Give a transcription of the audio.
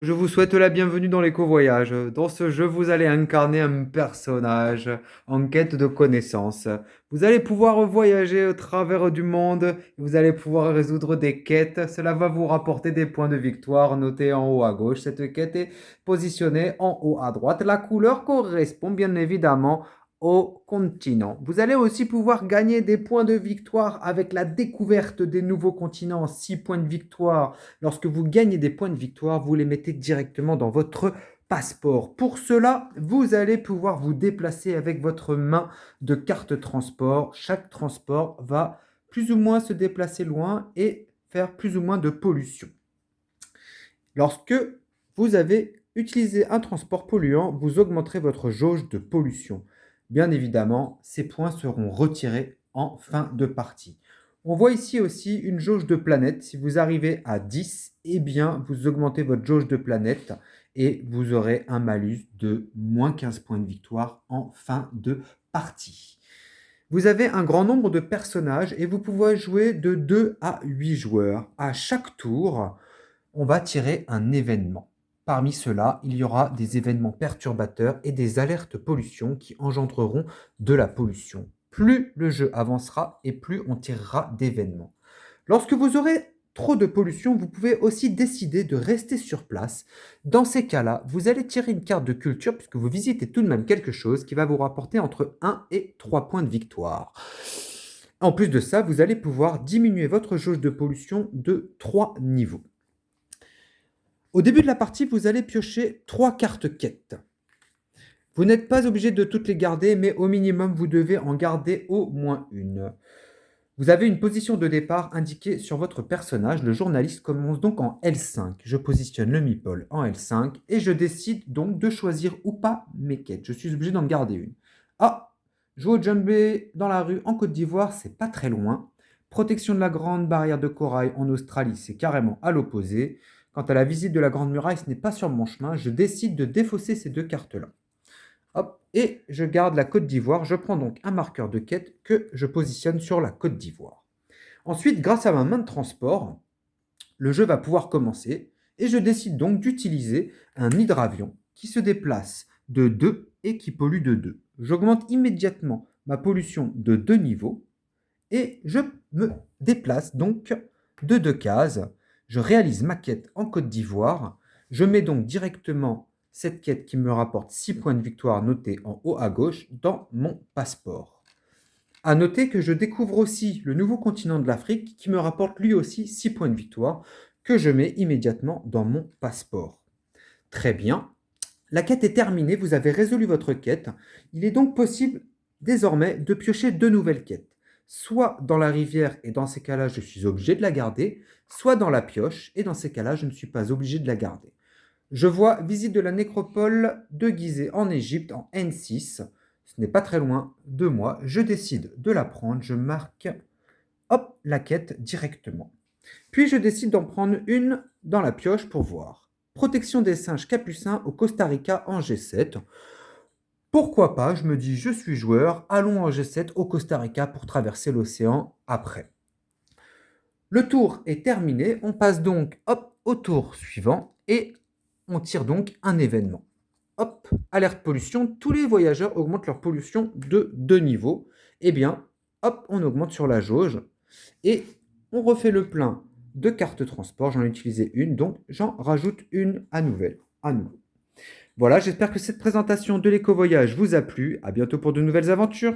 Je vous souhaite la bienvenue dans l'éco-voyage. Dans ce jeu, vous allez incarner un personnage en quête de connaissances. Vous allez pouvoir voyager au travers du monde, vous allez pouvoir résoudre des quêtes. Cela va vous rapporter des points de victoire notés en haut à gauche. Cette quête est positionnée en haut à droite. La couleur correspond bien évidemment au continent. Vous allez aussi pouvoir gagner des points de victoire avec la découverte des nouveaux continents. 6 points de victoire. Lorsque vous gagnez des points de victoire, vous les mettez directement dans votre passeport. Pour cela, vous allez pouvoir vous déplacer avec votre main de carte transport. Chaque transport va plus ou moins se déplacer loin et faire plus ou moins de pollution. Lorsque vous avez utilisé un transport polluant, vous augmenterez votre jauge de pollution. Bien évidemment, ces points seront retirés en fin de partie. On voit ici aussi une jauge de planète. Si vous arrivez à 10, eh bien, vous augmentez votre jauge de planète et vous aurez un malus de moins 15 points de victoire en fin de partie. Vous avez un grand nombre de personnages et vous pouvez jouer de 2 à 8 joueurs. À chaque tour, on va tirer un événement. Parmi ceux-là, il y aura des événements perturbateurs et des alertes pollution qui engendreront de la pollution. Plus le jeu avancera et plus on tirera d'événements. Lorsque vous aurez trop de pollution, vous pouvez aussi décider de rester sur place. Dans ces cas-là, vous allez tirer une carte de culture puisque vous visitez tout de même quelque chose qui va vous rapporter entre 1 et 3 points de victoire. En plus de ça, vous allez pouvoir diminuer votre jauge de pollution de 3 niveaux. Au début de la partie, vous allez piocher 3 cartes quêtes. Vous n'êtes pas obligé de toutes les garder, mais au minimum, vous devez en garder au moins une. Vous avez une position de départ indiquée sur votre personnage. Le journaliste commence donc en L5. Je positionne le meeple en L5 et je décide donc de choisir ou pas mes quêtes. Je suis obligé d'en garder une. Ah, jouer au djembé dans la rue en Côte d'Ivoire, c'est pas très loin. Protection de la grande barrière de corail en Australie, c'est carrément à l'opposé. Quant à la visite de la Grande Muraille, ce n'est pas sur mon chemin. Je décide de défausser ces deux cartes-là. Hop, et je garde la Côte d'Ivoire. Je prends donc un marqueur de quête que je positionne sur la Côte d'Ivoire. Ensuite, grâce à ma main de transport, le jeu va pouvoir commencer et je décide donc d'utiliser un hydravion qui se déplace de 2 et qui pollue de 2. J'augmente immédiatement ma pollution de 2 niveaux et je me déplace donc de 2 cases. Je réalise ma quête en Côte d'Ivoire. Je mets donc directement cette quête qui me rapporte 6 points de victoire notés en haut à gauche dans mon passeport. À noter que je découvre aussi le nouveau continent de l'Afrique qui me rapporte lui aussi 6 points de victoire que je mets immédiatement dans mon passeport. Très bien. La quête est terminée, vous avez résolu votre quête. Il est donc possible désormais de piocher 2 nouvelles quêtes. Soit dans la rivière et dans ces cas-là je suis obligé de la garder, soit dans la pioche et dans ces cas-là je ne suis pas obligé de la garder. Je vois visite de la nécropole de Gizeh en Égypte en N6. Ce n'est pas très loin de moi. Je décide de la prendre. Je marque hop, la quête directement. Puis je décide d'en prendre une dans la pioche pour voir. Protection des singes capucins au Costa Rica en G7. Pourquoi pas, je me dis, je suis joueur, allons en G7 au Costa Rica pour traverser l'océan après. Le tour est terminé, on passe donc hop, au tour suivant et on tire donc un événement. Hop, alerte pollution, tous les voyageurs augmentent leur pollution de 2 niveaux. Eh bien, hop, on augmente sur la jauge et on refait le plein de cartes transport. J'en ai utilisé une, donc j'en rajoute une à nouveau. Voilà, j'espère que cette présentation de l'éco-voyage vous a plu. À bientôt pour de nouvelles aventures.